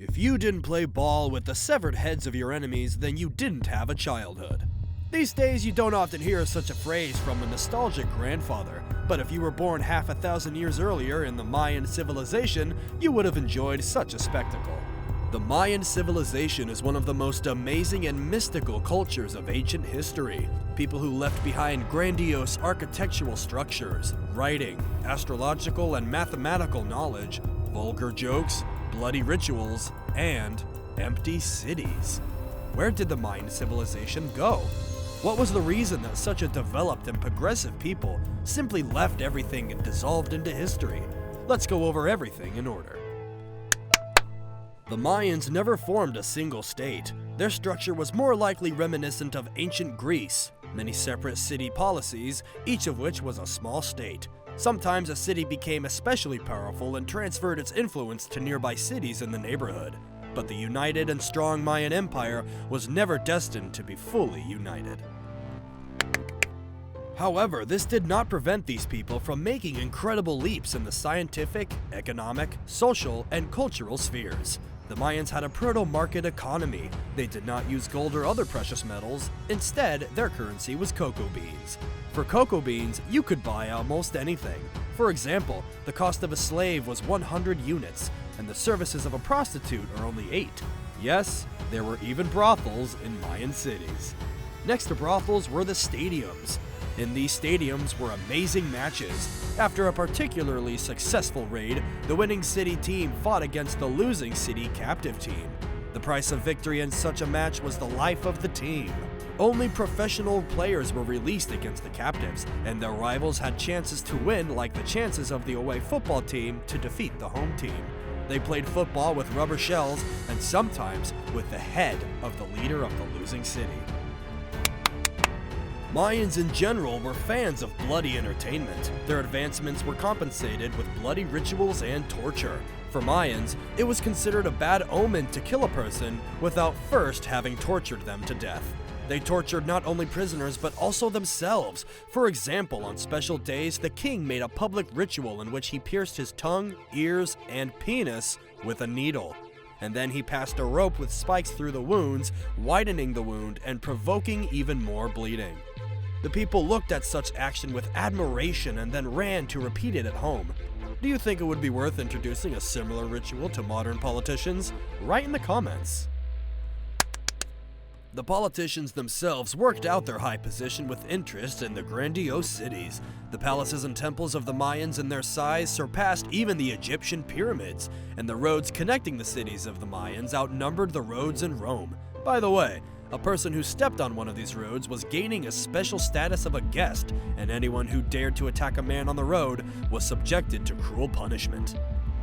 If you didn't play ball with the severed heads of your enemies, then you didn't have a childhood. These days, you don't often hear such a phrase from a nostalgic grandfather, but if you were born half a thousand years earlier in the Mayan civilization, you would have enjoyed such a spectacle. The Mayan civilization is one of the most amazing and mystical cultures of ancient history. People who left behind grandiose architectural structures, writing, astrological and mathematical knowledge, vulgar jokes, bloody rituals, and empty cities. Where did the Mayan civilization go? What was the reason that such a developed and progressive people simply left everything and dissolved into history? Let's go over everything in order. The Mayans never formed a single state. Their structure was more likely reminiscent of ancient Greece, many separate city policies, each of which was a small state. Sometimes a city became especially powerful and transferred its influence to nearby cities in the neighborhood. But the united and strong Mayan Empire was never destined to be fully united. However, this did not prevent these people from making incredible leaps in the scientific, economic, social, and cultural spheres. The Mayans had a proto-market economy. They did not use gold or other precious metals. Instead, their currency was cocoa beans. For cocoa beans, you could buy almost anything. For example, the cost of a slave was 100 units, and the services of a prostitute are only 8. Yes, there were even brothels in Mayan cities. Next to brothels were the stadiums. In these stadiums were amazing matches. After a particularly successful raid, the winning city team fought against the losing city captive team. The price of victory in such a match was the life of the team. Only professional players were released against the captives, and their rivals had chances to win like the chances of the away football team to defeat the home team. They played football with rubber shells and sometimes with the head of the leader of the losing city. Mayans in general were fans of bloody entertainment. Their advancements were compensated with bloody rituals and torture. For Mayans, it was considered a bad omen to kill a person without first having tortured them to death. They tortured not only prisoners but also themselves. For example, on special days, the king made a public ritual in which he pierced his tongue, ears, and penis with a needle. And then he passed a rope with spikes through the wounds, widening the wound and provoking even more bleeding. The people looked at such action with admiration and then ran to repeat it at home. Do you think it would be worth introducing a similar ritual to modern politicians? Write in the comments. The politicians themselves worked out their high position with interest in the grandiose cities. The palaces and temples of the Mayans in their size surpassed even the Egyptian pyramids, and the roads connecting the cities of the Mayans outnumbered the roads in Rome. By the way, a person who stepped on one of these roads was gaining a special status of a guest, and anyone who dared to attack a man on the road was subjected to cruel punishment.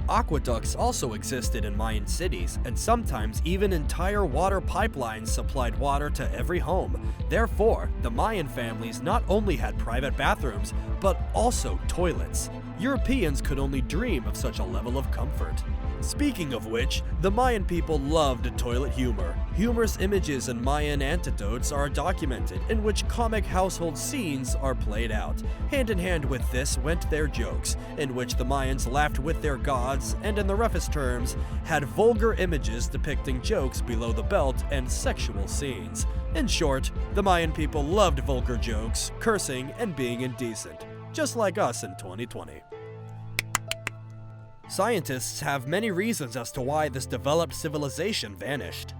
Aqueducts also existed in Mayan cities, and sometimes even entire water pipelines supplied water to every home. Therefore, the Mayan families not only had private bathrooms, but also toilets. Europeans could only dream of such a level of comfort. Speaking of which, the Mayan people loved toilet humor. Humorous images and Mayan anecdotes are documented, in which comic household scenes are played out. Hand in hand with this went their jokes, in which the Mayans laughed with their gods and, in the roughest terms, had vulgar images depicting jokes below the belt and sexual scenes. In short, the Mayan people loved vulgar jokes, cursing, and being indecent, just like us in 2020. Scientists have many reasons as to why this developed civilization vanished.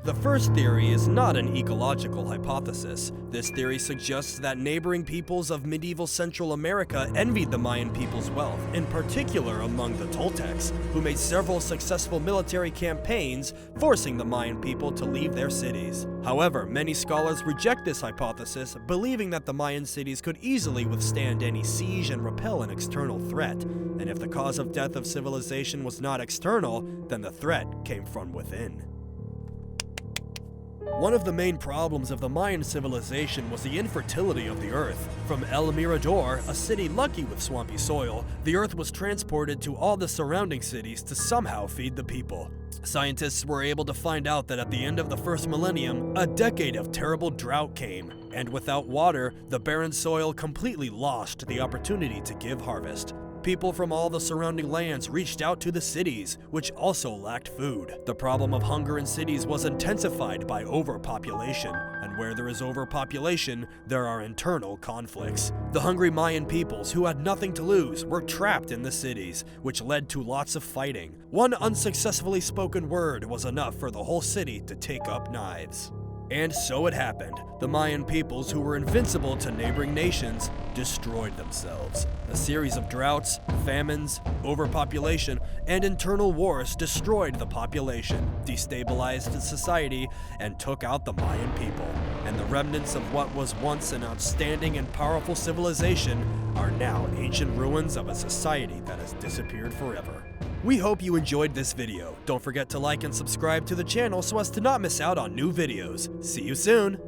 The first theory is not an ecological hypothesis. This theory suggests that neighboring peoples of medieval Central America envied the Mayan people's wealth, in particular among the Toltecs, who made several successful military campaigns, forcing the Mayan people to leave their cities. However, many scholars reject this hypothesis, believing that the Mayan cities could easily withstand any siege and repel an external threat. And if the cause of death of civilization was not external, then the threat came from within. One of the main problems of the Mayan civilization was the infertility of the earth. From El Mirador, a city lucky with swampy soil, the earth was transported to all the surrounding cities to somehow feed the people. Scientists were able to find out that at the end of the first millennium, a decade of terrible drought came, and without water, the barren soil completely lost the opportunity to give harvest. people from all the surrounding lands reached out to the cities, which also lacked food. The problem of hunger in cities was intensified by overpopulation, and where there is overpopulation, there are internal conflicts. The hungry Mayan peoples, who had nothing to lose, were trapped in the cities, which led to lots of fighting. One unsuccessfully spoken word was enough for the whole city to take up knives. And so it happened. The Mayan peoples, who were invincible to neighboring nations, destroyed themselves. A series of droughts, famines, overpopulation, and internal wars destroyed the population, destabilized the society, and took out the Mayan people. And the remnants of what was once an outstanding and powerful civilization are now ancient ruins of a society that has disappeared forever. We hope you enjoyed this video. Don't forget to like and subscribe to the channel so as to not miss out on new videos. See you soon!